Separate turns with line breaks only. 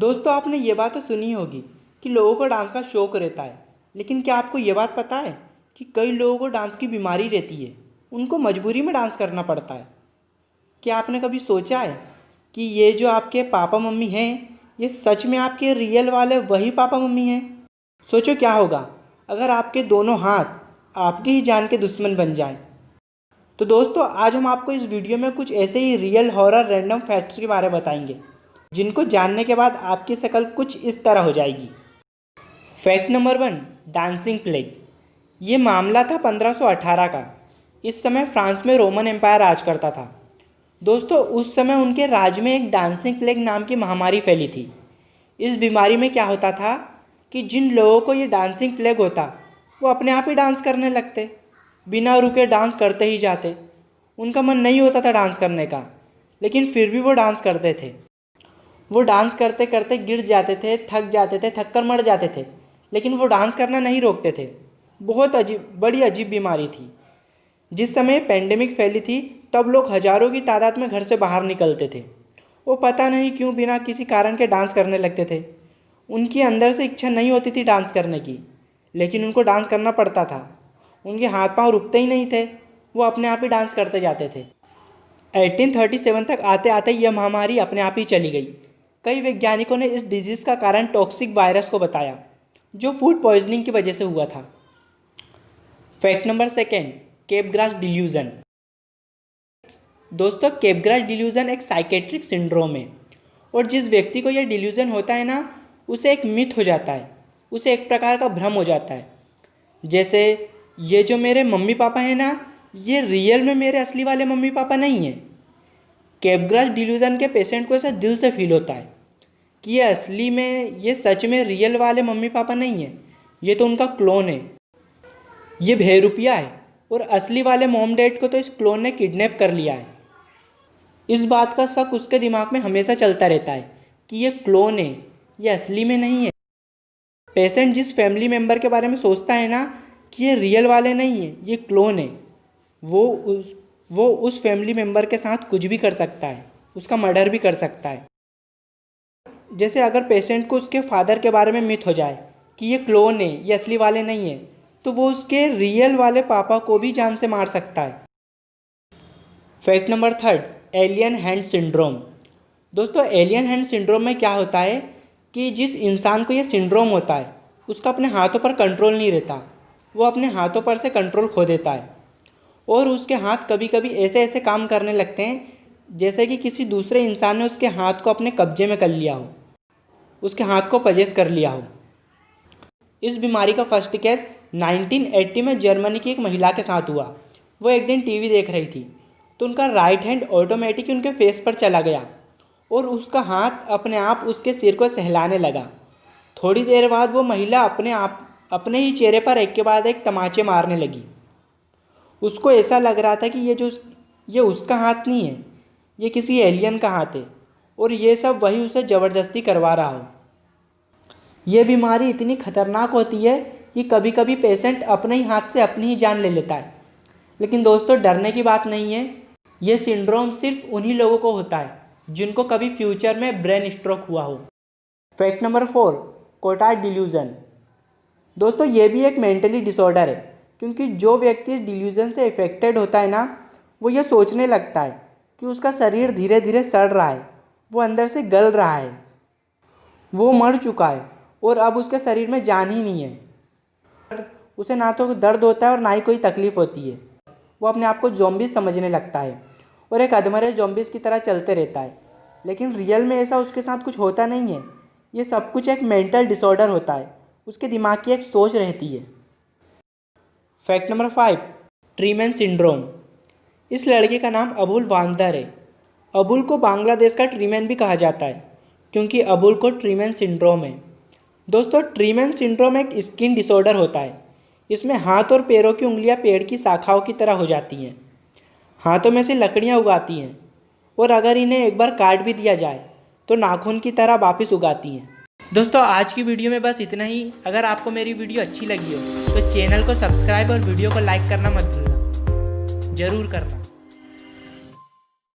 दोस्तों आपने ये बात तो सुनी होगी कि लोगों को डांस का शौक रहता है, लेकिन क्या आपको ये बात पता है कि कई लोगों को डांस की बीमारी रहती है, उनको मजबूरी में डांस करना पड़ता है। क्या आपने कभी सोचा है कि ये जो आपके पापा मम्मी हैं, ये सच में आपके रियल वाले वही पापा मम्मी हैं? सोचो क्या होगा अगर आपके दोनों हाथ आपकी ही जान के दुश्मन बन जाएं। तो दोस्तों आज हम आपको इस वीडियो में कुछ ऐसे ही रियल हॉरर रैंडम फैक्ट्स के बारे में बताएंगे, जिनको जानने के बाद आपकी शक्ल कुछ इस तरह हो जाएगी। Fact number 1, dancing plague. ये मामला था 1518 का। इस समय फ्रांस में रोमन एम्पायर राज करता था। दोस्तों उस समय उनके राज्य में एक डांसिंग प्लेग नाम की महामारी फैली थी। इस बीमारी में क्या होता था कि जिन लोगों को ये डांसिंग प्लेग होता वो अपने आप ही डांस करने लगते, बिना रुके डांस करते ही जाते। उनका मन नहीं होता था डांस करने का, लेकिन फिर भी वो डांस करते थे। वो डांस करते करते गिर जाते थे, थक जाते थे, थक कर मर जाते थे, लेकिन वो डांस करना नहीं रोकते थे। बहुत बड़ी अजीब बीमारी थी। जिस समय पेंडेमिक फैली थी तब लोग हज़ारों की तादाद में घर से बाहर निकलते थे। वो पता नहीं क्यों बिना किसी कारण के डांस करने लगते थे। उनकी अंदर से इच्छा नहीं होती थी डांस करने की, लेकिन उनको डांस करना पड़ता था। उनके हाथ पांव रुकते ही नहीं थे, वो अपने आप ही डांस करते जाते थे। 1837 तक आते आते यह महामारी अपने आप ही चली गई। कई वैज्ञानिकों ने इस डिजीज़ का कारण टॉक्सिक वायरस को बताया, जो फूड पॉइजनिंग की वजह से हुआ था। Fact number 2, Capgras delusion. दोस्तों केपग्रास डिल्यूजन एक साइकेट्रिक सिंड्रोम है, और जिस व्यक्ति को यह डिल्यूजन होता है ना, उसे एक मिथ हो जाता है, उसे एक प्रकार का भ्रम हो जाता है। जैसे ये जो मेरे मम्मी पापा हैं ना, ये रियल में मेरे असली वाले मम्मी पापा नहीं हैं। केपग्रास डिल्यूजन के पेशेंट को ऐसा दिल से फील होता है कि ये असली में, ये सच में रियल वाले मम्मी पापा नहीं हैं, ये तो उनका क्लोन है, ये बहरूपिया है, और असली वाले मॉम डैड को तो इस क्लोन ने किडनैप कर लिया है। इस बात का शक उसके दिमाग में हमेशा चलता रहता है कि ये क्लोन है, ये असली में नहीं है। पेशेंट जिस फैमिली मेम्बर के बारे में सोचता है ना कि ये रियल वाले नहीं है, ये क्लोन है, वो उस फैमिली मेम्बर के साथ कुछ भी कर सकता है, उसका मर्डर भी कर सकता है। जैसे अगर पेशेंट को उसके फादर के बारे में मिथ हो जाए कि ये क्लोन है, ये असली वाले नहीं है, तो वो उसके रियल वाले पापा को भी जान से मार सकता है। Fact number 3, alien hand syndrome. दोस्तों एलियन हैंड सिंड्रोम में क्या होता है कि जिस इंसान को ये सिंड्रोम होता है उसका अपने हाथों पर कंट्रोल नहीं रहता, वो अपने हाथों पर से कंट्रोल खो देता है, और उसके हाथ कभी कभी ऐसे ऐसे काम करने लगते हैं जैसे कि किसी दूसरे इंसान ने उसके हाथ को अपने कब्जे में कर लिया हो, उसके हाथ को पजेस कर लिया हो। इस बीमारी का फर्स्ट केस 1980 में जर्मनी की एक महिला के साथ हुआ। वो एक दिन टीवी देख रही थी तो उनका राइट हैंड ऑटोमेटिक उनके फेस पर चला गया और उसका हाथ अपने आप उसके सिर को सहलाने लगा। थोड़ी देर बाद वो महिला अपने ही चेहरे पर एक के बाद एक तमाचे मारने लगी। उसको ऐसा लग रहा था कि ये उसका हाथ नहीं है, ये किसी एलियन का हाथ है, और ये सब वही उसे ज़बरदस्ती करवा रहा हो। ये बीमारी इतनी खतरनाक होती है कि कभी कभी पेशेंट अपने ही हाथ से अपनी ही जान ले लेता है। लेकिन दोस्तों डरने की बात नहीं है, ये सिंड्रोम सिर्फ उन्हीं लोगों को होता है जिनको कभी फ्यूचर में ब्रेन स्ट्रोक हुआ हो। Fact number 4, Cotard delusion. दोस्तों ये भी एक मेंटली डिसऑर्डर है, क्योंकि जो व्यक्ति डिल्यूजन से इफेक्टेड होता है ना, वो ये सोचने लगता है कि उसका शरीर धीरे धीरे सड़ रहा है, वो अंदर से गल रहा है, वो मर चुका है और अब उसके शरीर में जान ही नहीं है। उसे ना तो दर्द होता है और ना ही कोई तकलीफ़ होती है। वो अपने आप को ज़ॉम्बीज़ समझने लगता है और एक अधमरे ज़ॉम्बीज़ की तरह चलते रहता है, लेकिन रियल में ऐसा उसके साथ कुछ होता नहीं है। ये सब कुछ एक मेंटल डिसऑर्डर होता है, उसके दिमाग की एक सोच रहती है। Fact number 5, treeman syndrome. इस लड़के का नाम अबुल वांदर है। अबुल को बांग्लादेश का ट्रीमैन भी कहा जाता है, क्योंकि अबुल को ट्रीमैन सिंड्रोम है। दोस्तों ट्रीमैन सिंड्रोम एक स्किन डिसऑर्डर होता है। इसमें हाथ और पैरों की उंगलियां पेड़ की शाखाओं की तरह हो जाती हैं, हाथों में से लकड़ियां उगाती हैं, और अगर इन्हें एक बार काट भी दिया जाए तो नाखून की तरह वापस उगाती हैं। दोस्तों आज की वीडियो में बस इतना ही। अगर आपको मेरी वीडियो अच्छी लगी हो तो चैनल को सब्सक्राइब और वीडियो को लाइक करना मत भूलना, ज़रूर करना।